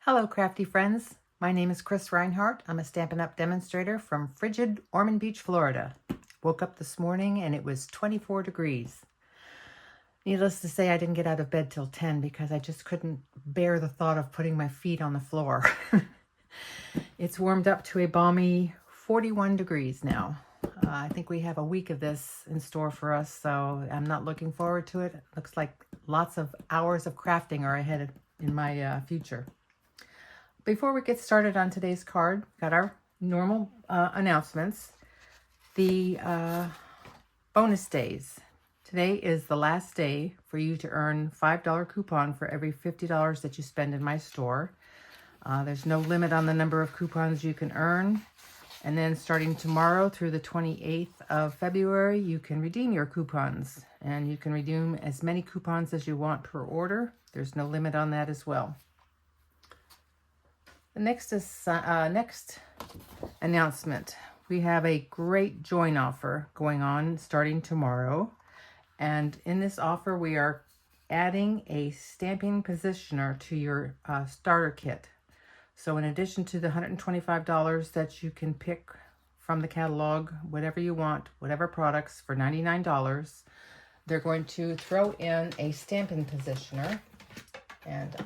Hello, crafty friends. My name is Chris Reinhardt. I'm a Stampin' Up! Demonstrator from frigid Ormond Beach, Florida. Woke up this morning and it was 24 degrees. Needless to say, I didn't get out of bed till 10 because I just couldn't bear the thought of putting my feet on the floor. It's warmed up to a balmy 41 degrees now. I think we have a week of this in store for us, so I'm not looking forward to it. Looks like lots of hours of crafting are ahead in my future. Before we get started on today's card, got our normal announcements. The bonus days. Today is the last day for you to earn $5 coupon for every $50 that you spend in my store. There's no limit on the number of coupons you can earn. And then starting tomorrow through the 28th of February, you can redeem your coupons. And you can redeem as many coupons as you want per order. There's no limit on that as well. The next announcement. We have a great join offer going on starting tomorrow. And in this offer, we are adding a stamping positioner to your starter kit. So in addition to the $125 that you can pick from the catalog, whatever you want, whatever products for $99, they're going to throw in a stamping positioner. And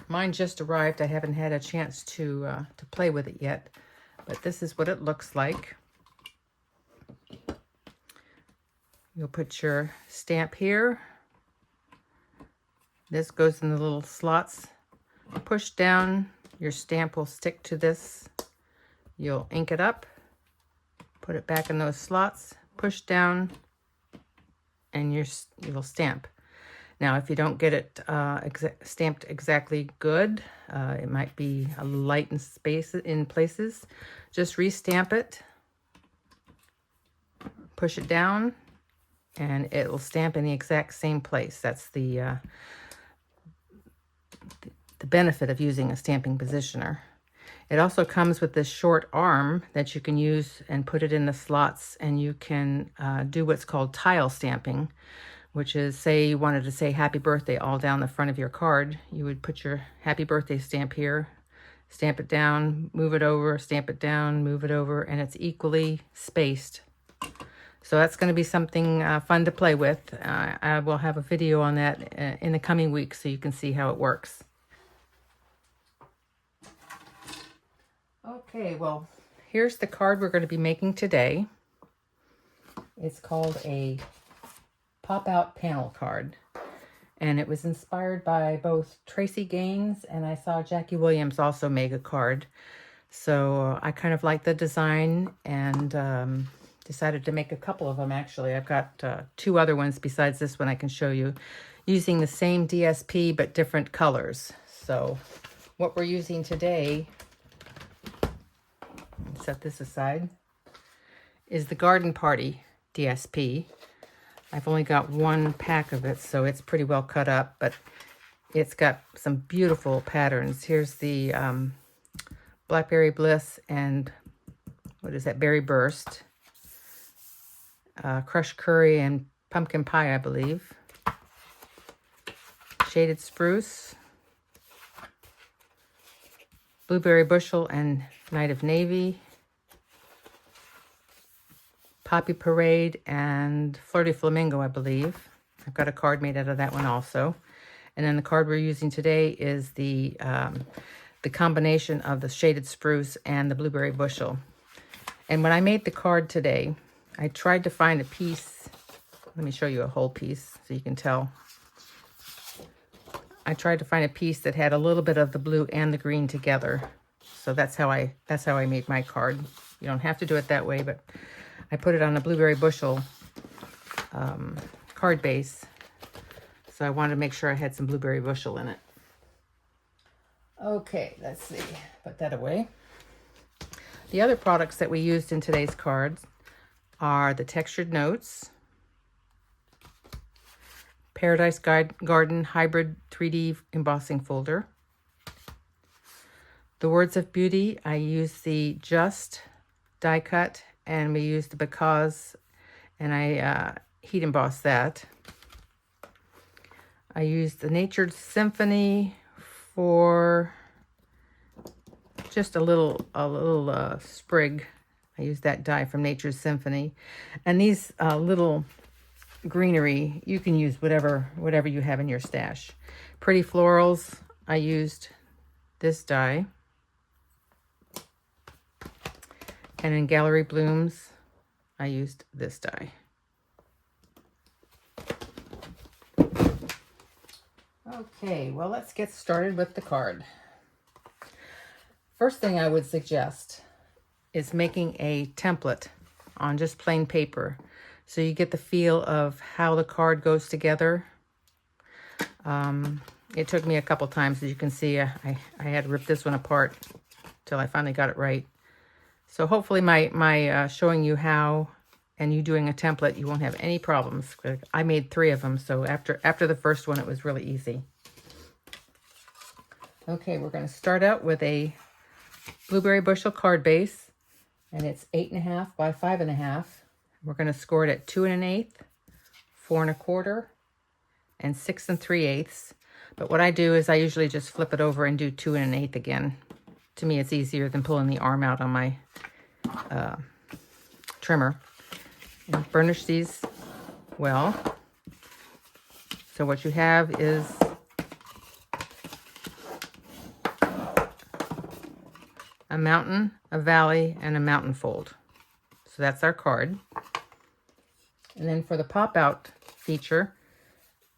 mine just arrived. I haven't had a chance to play with it yet, but this is what it looks like. You'll put your stamp here. This goes in the little slots. Push down, your stamp will stick to this. You'll ink it up, put it back in those slots, push down, and you'll stamp. Now, if you don't get it stamped exactly good, it might be a light in places, just re-stamp it, push it down, and it will stamp in the exact same place. That's the benefit of using a stamping positioner. It also comes with this short arm that you can use and put it in the slots, and you can do what's called tile stamping, which is, say you wanted to say happy birthday all down the front of your card. You would put your happy birthday stamp here, stamp it down, move it over, stamp it down, move it over, and it's equally spaced. So that's going to be something fun to play with. I will have a video on that in the coming weeks so you can see how it works. Okay, well, here's the card we're going to be making today. It's called a pop-out panel card, and it was inspired by both Tracy Gaines, and I saw Jackie Williams also make a card. So I kind of like the design and decided to make a couple of them. Actually, I've got two other ones besides this one I can show you, using the same DSP but different colors. So what we're using today, set this aside, is the Garden Party DSP. I've only got one pack of it, so it's pretty well cut up, but it's got some beautiful patterns. Here's the Blackberry Bliss and, what is that, Berry Burst. Crushed Curry and Pumpkin Pie, I believe. Shaded Spruce. Blueberry Bushel and Night of Navy. Poppy Parade and Flirty Flamingo, I believe. I've got a card made out of that one also. And then the card we're using today is the combination of the Shaded Spruce and the Blueberry Bushel. And when I made the card today, I tried to find a piece. Let me show you a whole piece so you can tell. I tried to find a piece that had a little bit of the blue and the green together. So that's how I made my card. You don't have to do it that way, but I put it on a Blueberry Bushel card base. So I wanted to make sure I had some Blueberry Bushel in it. Okay, let's see. Put that away. The other products that we used in today's cards are the Textured Notes, Paradise Garden Hybrid 3D Embossing Folder. The Words of Beauty, I used the Just die cut, and we used the Because, and I heat embossed that. I used the Natured Symphony for just a little sprig. I used that die from Nature's Symphony. And these little greenery, you can use whatever you have in your stash. Pretty florals, I used this die. And in Gallery Blooms, I used this die. Okay, well, let's get started with the card. First thing I would suggest is making a template on just plain paper so you get the feel of how the card goes together. It took me a couple times, as you can see. I had to rip this one apart till I finally got it right. So hopefully my showing you how and you doing a template, you won't have any problems. I made 3 of them, so after the first one, it was really easy. Okay, we're going to start out with a Blueberry Bushel card base, and it's 8.5 by 5.5. We're going to score it at 2 1/8, 4 1/4, and 6 3/8. But what I do is I usually just flip it over and do 2 1/8 again. To me, it's easier than pulling the arm out on my trimmer. And burnish these well. So what you have is a mountain, a valley, and a mountain fold. So that's our card. And then for the pop-out feature,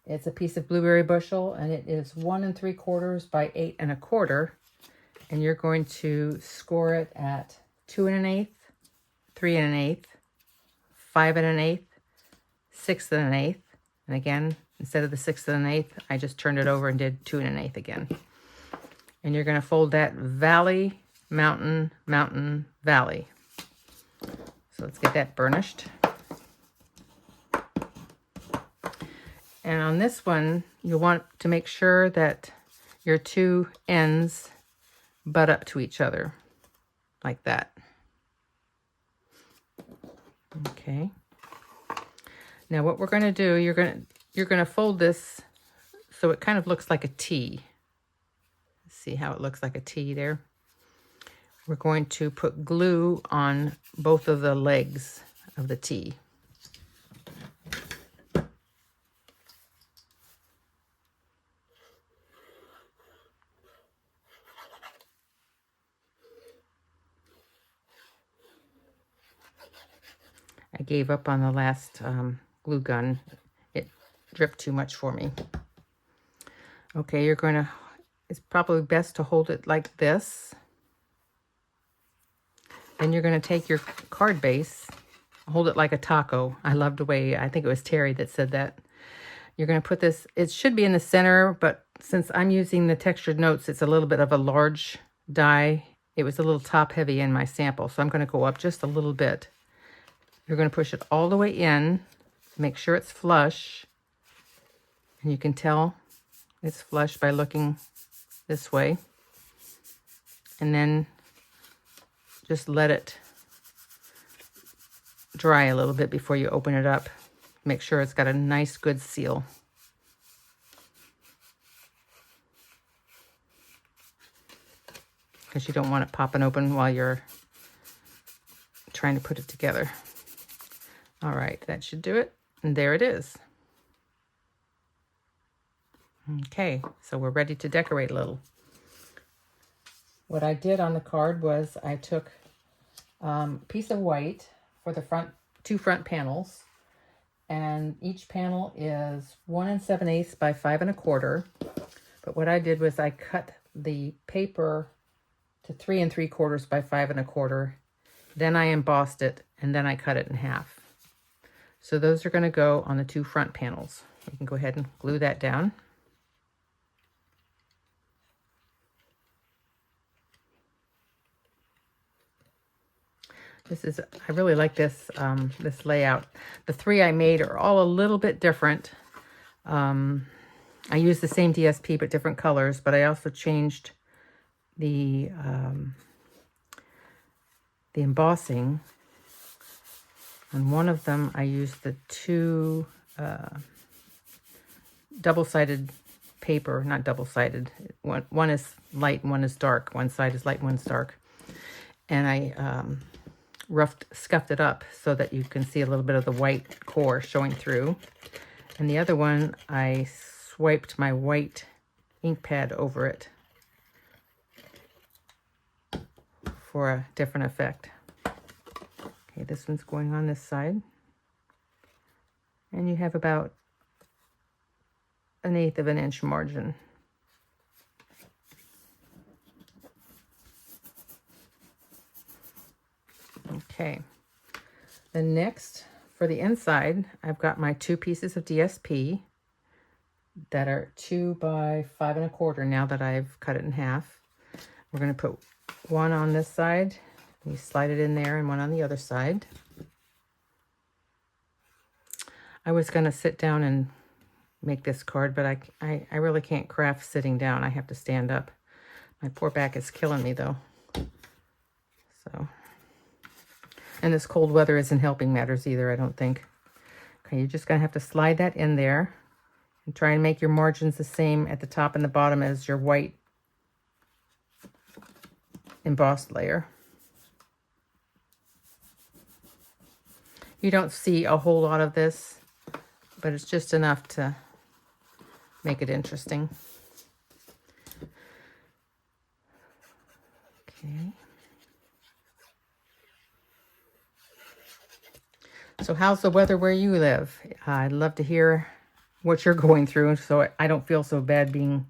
it's a piece of Blueberry Bushel, and it is 1 3/4 by 8 1/4. And you're going to score it at 2 1/8, 3 1/8, 5 1/8, 6 1/8. And again, instead of the 6 1/8, I just turned it over and did 2 1/8 again. And you're going to fold that valley, mountain, mountain, valley. So let's get that burnished. And on this one, you'll want to make sure that your 2 ends butt up to each other, like that. Okay. Now what we're going to do, you're going to fold this so it kind of looks like a T. See how it looks like a T there? We're going to put glue on both of the legs of the T. I gave up on the last glue gun. It dripped too much for me. Okay, it's probably best to hold it like this. Then you're going to take your card base, hold it like a taco. I love the way, I think it was Terry that said that. You're going to put this, it should be in the center, but since I'm using the textured notes, it's a little bit of a large die. It was a little top heavy in my sample, so I'm going to go up just a little bit. You're going to push it all the way in, make sure it's flush. And you can tell it's flush by looking this way. And then just let it dry a little bit before you open it up. Make sure it's got a nice, good seal. Because you don't want it popping open while you're trying to put it together. All right, that should do it. And there it is. Okay, so we're ready to decorate a little. What I did on the card was I took a piece of white for the two front panels, and each panel is 1 7/8 by 5 1/4. But what I did was I cut the paper to 3 3/4 by 5 1/4. Then I embossed it, and then I cut it in half. So those are going to go on the 2 front panels. You can go ahead and glue that down. I really like this this layout. The 3 I made are all a little bit different. I used the same DSP but different colors, but I also changed the embossing. On one of them, I used the 2 double-sided paper, not double-sided. One is light and one is dark. One side is light and one's dark. And I scuffed it up so that you can see a little bit of the white core showing through. And the other one, I swiped my white ink pad over it for a different effect. Okay, this one's going on this side. And you have about 1/8 of an inch margin. Okay, then next for the inside, I've got my 2 pieces of DSP that are 2 by 5 1/4 now that I've cut it in half. We're going to put one on this side, you slide it in there, and one on the other side. I was going to sit down and make this card, but I really can't craft sitting down. I have to stand up. My poor back is killing me though. So, and this cold weather isn't helping matters either, I don't think. Okay, you're just going to have to slide that in there and try and make your margins the same at the top and the bottom as your white embossed layer. You don't see a whole lot of this, but it's just enough to make it interesting. Okay. So how's the weather where you live? I'd love to hear what you're going through so I don't feel so bad being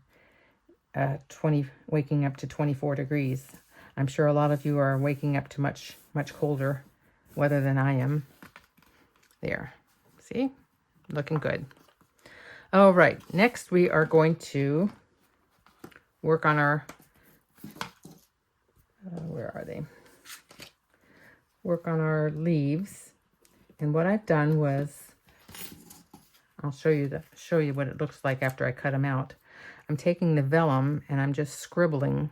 waking up to 24 degrees. I'm sure a lot of you are waking up to much colder weather than I am. There. See? Looking good. All right. Next, we are going to work on our... where are they? Work on our leaves. And what I've done was... I'll show you what it looks like after I cut them out. I'm taking the vellum and I'm just scribbling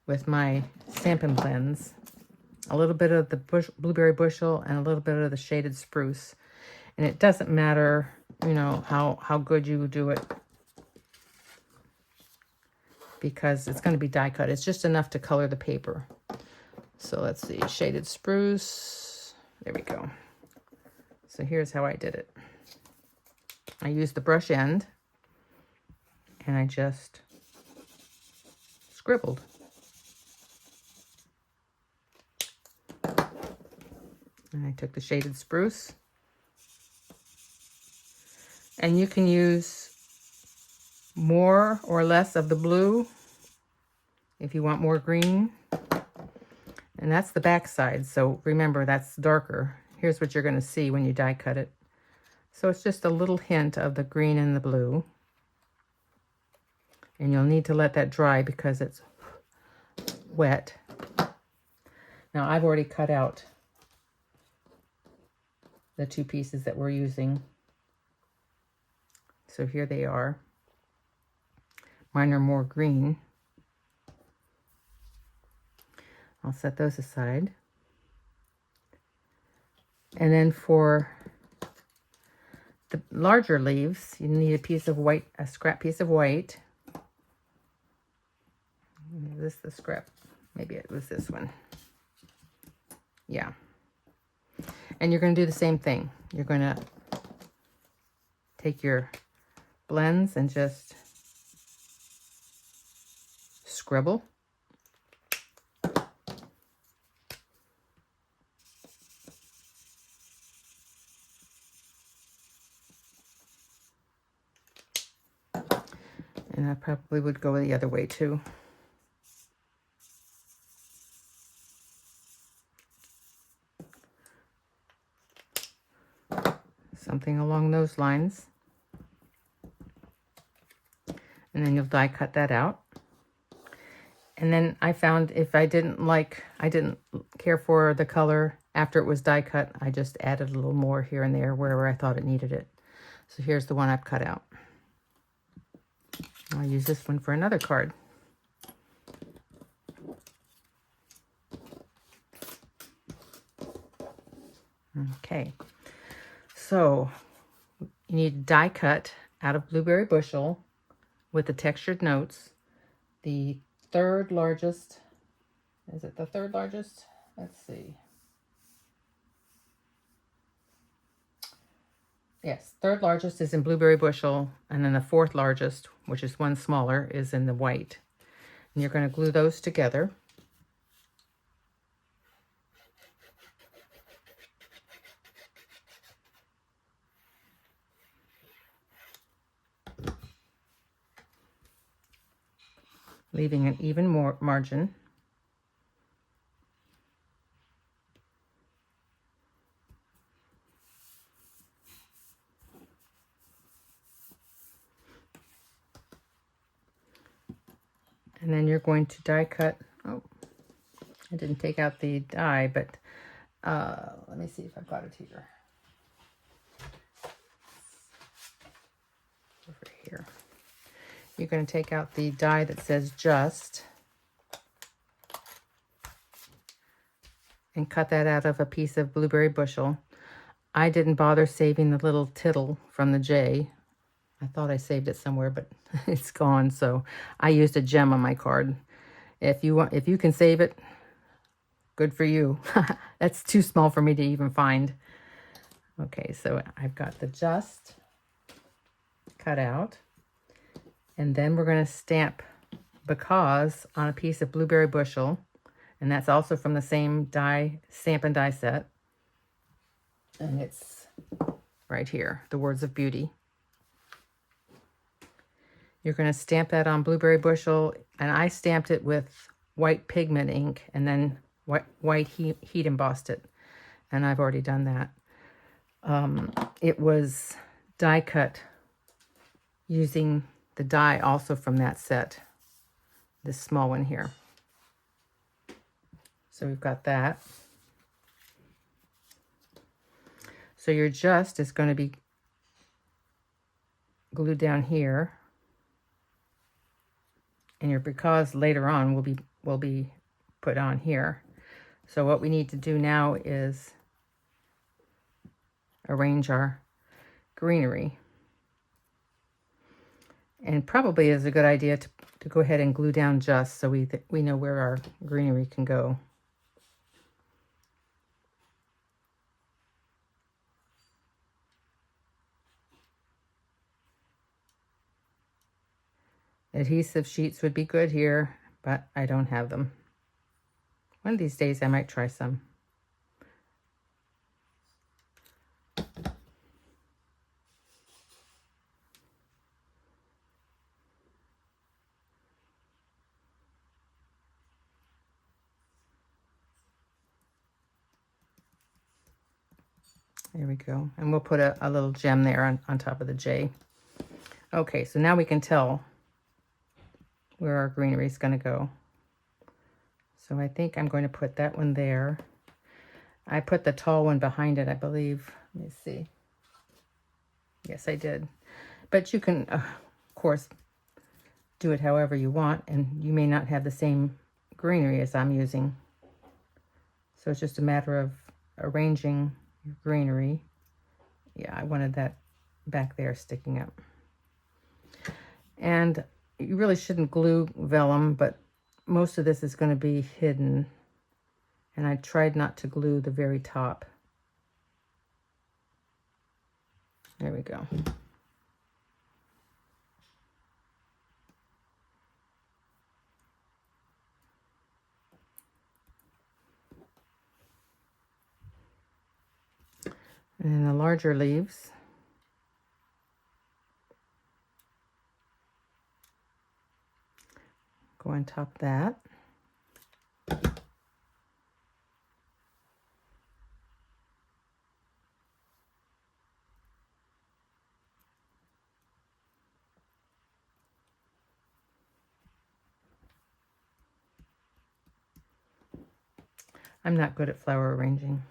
with my Stampin' blends. A little bit of the blueberry bushel and a little bit of the shaded spruce. And it doesn't matter, you know, how good you do it, because it's going to be die cut. It's just enough to color the paper. So let's see, shaded spruce. There we go. So here's how I did it. I used the brush end and I just scribbled. And I took the shaded spruce. And you can use more or less of the blue if you want more green. And that's the back side. So remember, that's darker. Here's what you're going to see when you die cut it. So it's just a little hint of the green and the blue. And you'll need to let that dry because it's wet. Now I've already cut out the 2 pieces that we're using. So here they are. Mine are more green. I'll set those aside. And then for the larger leaves, you need a piece of white, a scrap piece of white. Is this the scrap? Maybe it was this one. Yeah. And you're going to do the same thing. You're going to take your blends and just scribble. And I probably would go the other way too. Something along those lines. And then you'll die cut that out. And then I found if I didn't care for the color after it was die cut, I just added a little more here and there wherever I thought it needed it. So here's the one I've cut out. I'll use this one for another card. Okay, so you need die cut out of blueberry bushel with the textured notes. The third largest, is it the third largest? Let's see. Yes, third largest is in Blueberry Bushel, and then the fourth largest, which is one smaller, is in the white. And you're going to glue those together. Leaving an even more margin. And then you're going to die cut. Oh, I didn't take out the die, but let me see if I've got it here. Over here. You're going to take out the die that says just and cut that out of a piece of Blueberry Bushel. I didn't bother saving the little tittle from the J. I thought I saved it somewhere, but it's gone. So I used a gem on my card. If you can save it, good for you. That's too small for me to even find. Okay, so I've got the just cut out. And then we're going to stamp because on a piece of Blueberry Bushel. And that's also from the same die, Stampin' die set. And it's right here, the Words of Beauty. You're going to stamp that on Blueberry Bushel, and I stamped it with white pigment ink and then white heat embossed it, and I've already done that. It was die cut using the die also from that set, this small one here. So we've got that. So your just is going to be glued down here. And your because later on will be put on here. So what we need to do now is arrange our greenery. And probably is a good idea to go ahead and glue down just so we know where our greenery can go. Adhesive sheets would be good here, but I don't have them. One of these days I might try some. There we go. And we'll put a little gem there on top of the J. Okay, so now we can tell where our greenery is going to go. So I think I'm going to put that one there. I put the tall one behind it, I believe. Let me see. Yes, I did. But you can, of course, do it however you want, and you may not have the same greenery as I'm using. So it's just a matter of arranging your greenery. Yeah, I wanted that back there sticking up. And you really shouldn't glue vellum, but most of this is going to be hidden. And I tried not to glue the very top. There we go. And then the larger leaves. Go on top of that. I'm not good at flower arranging.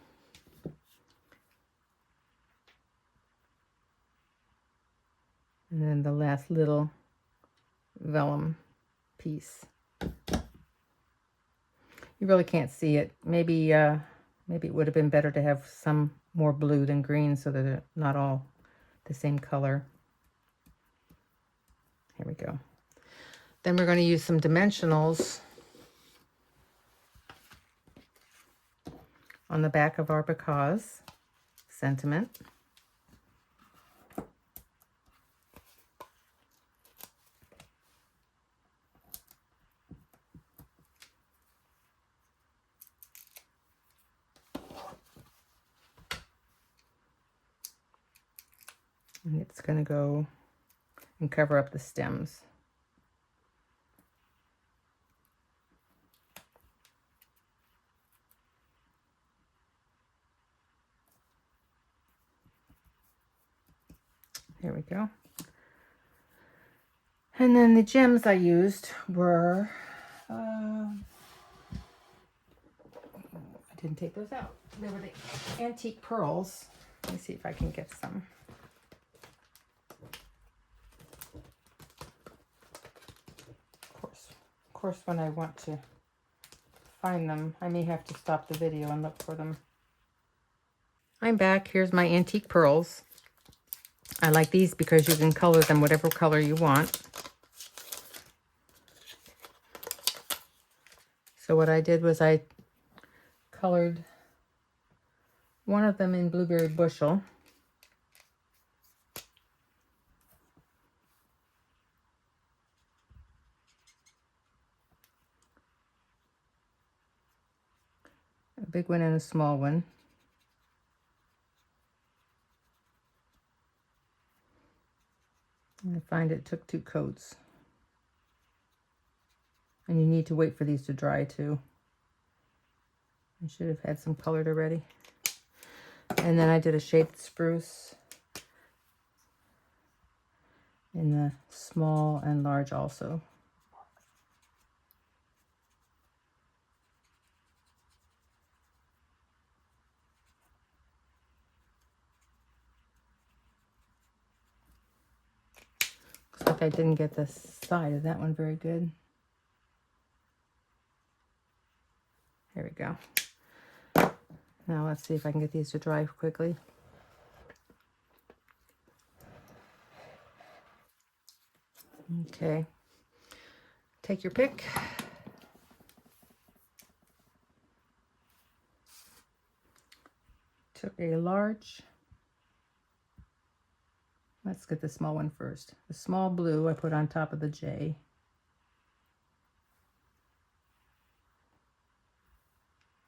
And then the last little vellum piece. You really can't see it. Maybe maybe it would have been better to have some more blue than green so that they're not all the same color. Here we go. Then we're going to use some dimensionals on the back of our because sentiment. And it's going to go and cover up the stems. There we go. And then the gems I used were, I didn't take those out. They were the antique pearls. Let me see if I can get some. Of course, when I want to find them, I may have to stop the video and look for them. I'm back. Here's my antique pearls. I like these because you can color them whatever color you want. So what I did was I colored one of them in Blueberry Bushel. A big one and a small one. And I find it took 2 coats. And you need to wait for these to dry too. I should have had some colored already. And then I did a shaped spruce in the small and large also. Looks like I didn't get the side of that one very good. There we go. Now let's see if I can get these to dry quickly. Okay. Take your pick. Took a large. Let's get the small one first. The small blue I put on top of the J.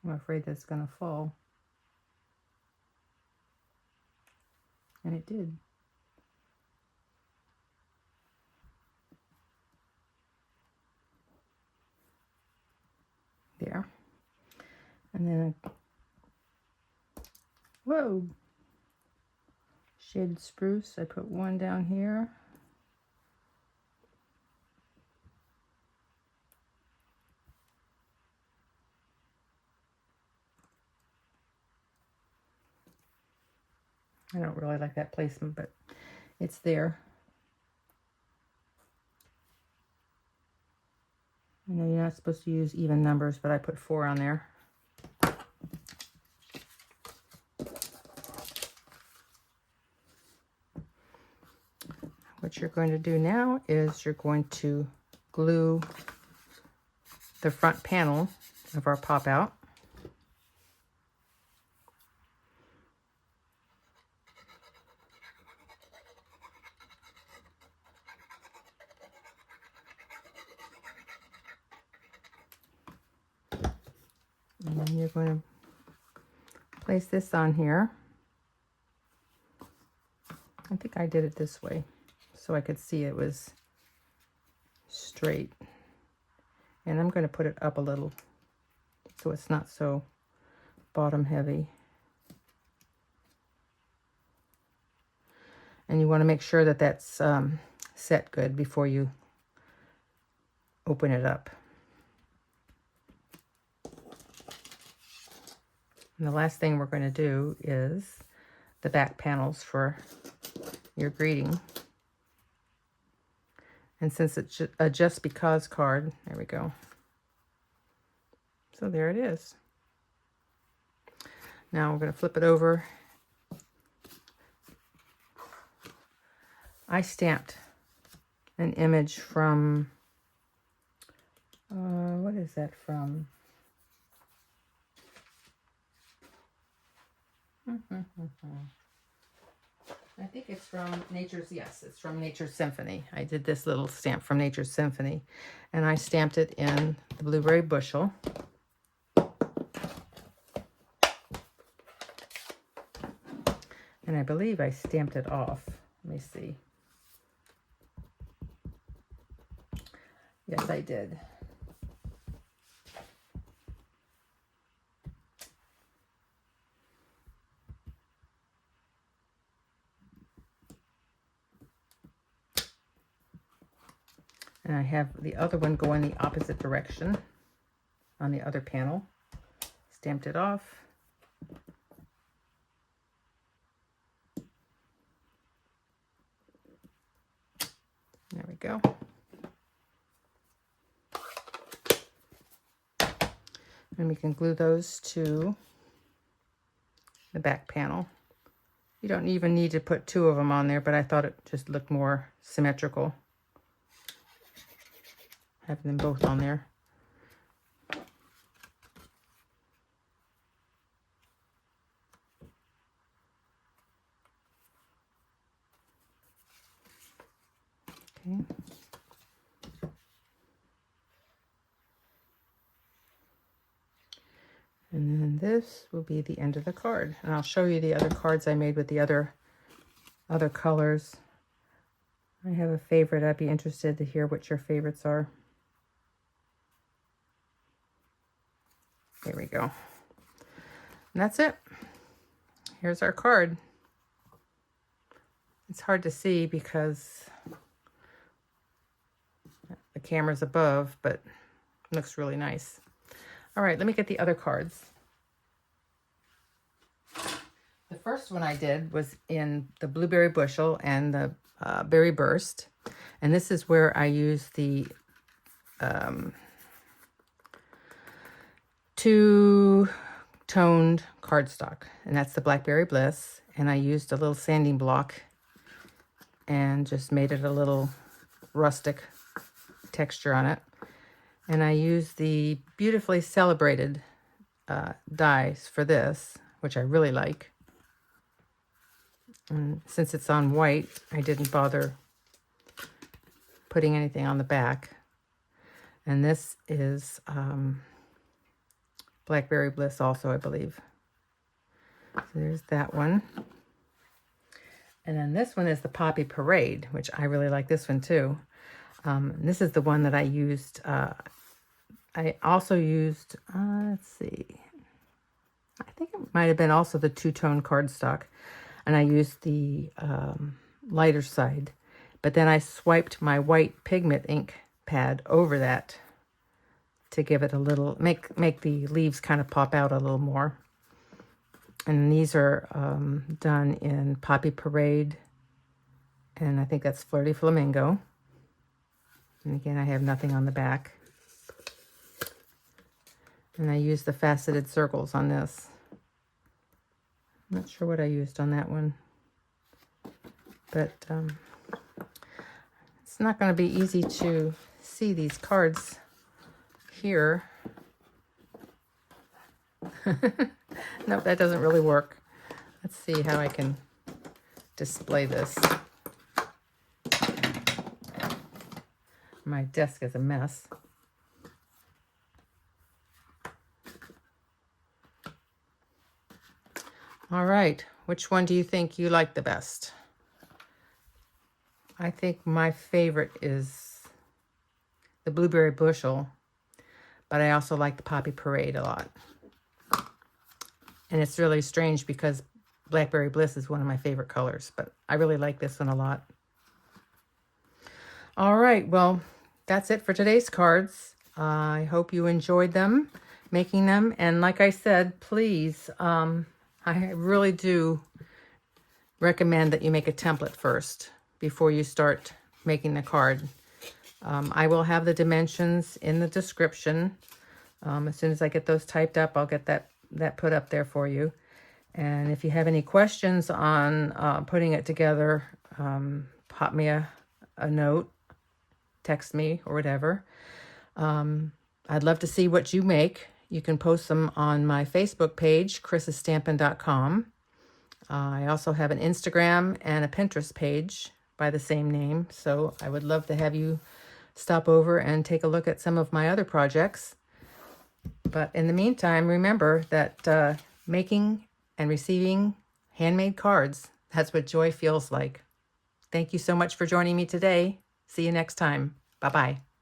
I'm afraid that's going to fall. And it did. There. And then, whoa! Shaded spruce, I put one down here. I don't really like that placement, but it's there. I know you're not supposed to use even numbers, but I put 4 on there. What you're going to do now is you're going to glue the front panel of our pop out. And then you're going to place this on here. I think I did it this way so I could see it was straight. And I'm going to put it up a little so it's not so bottom heavy. And you want to make sure that that's set good before you open it up. And the last thing we're going to do is the back panels for your greeting. And since it's a just because card, there we go. So there it is. Now we're going to flip it over. I stamped an image from is that from? I think it's from it's from Nature's Symphony. I did this little stamp from Nature's Symphony, and I stamped it in the Blueberry Bushel. And I believe I stamped it off. Let me see. Yes, I did. And I have the other one going the opposite direction on the other panel. Stamped it off. There we go. And we can glue those to the back panel. You don't even need to put two of them on there, but I thought it just looked more symmetrical, having them both on there. Okay. And then this will be the end of the card. And I'll show you the other cards I made with the other colors. I have a favorite. I'd be interested to hear what your favorites are. There we go. And that's it. Here's our card. It's hard to see because the camera's above, but it looks really nice. All right, let me get the other cards. The first one I did was in the Blueberry Bushel and the Berry Burst. And this is where I used the two-toned cardstock. And that's the Blackberry Bliss. And I used a little sanding block and just made it a little rustic texture on it. And I used the Beautifully Celebrated dies for this, which I really like. And since it's on white, I didn't bother putting anything on the back. And this is Blackberry Bliss also, I believe. So there's that one. And then this one is the Poppy Parade, which I really like this one too. This is the one that I used. I also used, let's see, I think it might have been also the two-tone cardstock. And I used the lighter side. But then I swiped my white pigment ink pad over that to give it a little, make the leaves kind of pop out a little more. And these are done in Poppy Parade. And I think that's Flirty Flamingo. And again, I have nothing on the back. And I used the faceted circles on this. I'm not sure what I used on that one. But it's not going to be easy to see these cards here. Nope, that doesn't really work. Let's see how I can display this. My desk is a mess. All right, which one do you think you like the best? I think my favorite is the Blueberry Bushel, but I also like the Poppy Parade a lot. And it's really strange because Blackberry Bliss is one of my favorite colors, but I really like this one a lot. All right, well, that's it for today's cards. I hope you enjoyed them, making them. And like I said, please, I really do recommend that you make a template first before you start making the card. I will have the dimensions in the description. As soon as I get those typed up, I'll get that put up there for you. And if you have any questions on putting it together, pop me a note, text me or whatever. I'd love to see what you make. You can post them on my Facebook page, chrisstampin.com. I also have an Instagram and a Pinterest page by the same name, so I would love to have you stop over and take a look at some of my other projects. But in the meantime, remember that making and receiving handmade cards, that's what joy feels like. Thank you so much for joining me today. See you next time. Bye-bye.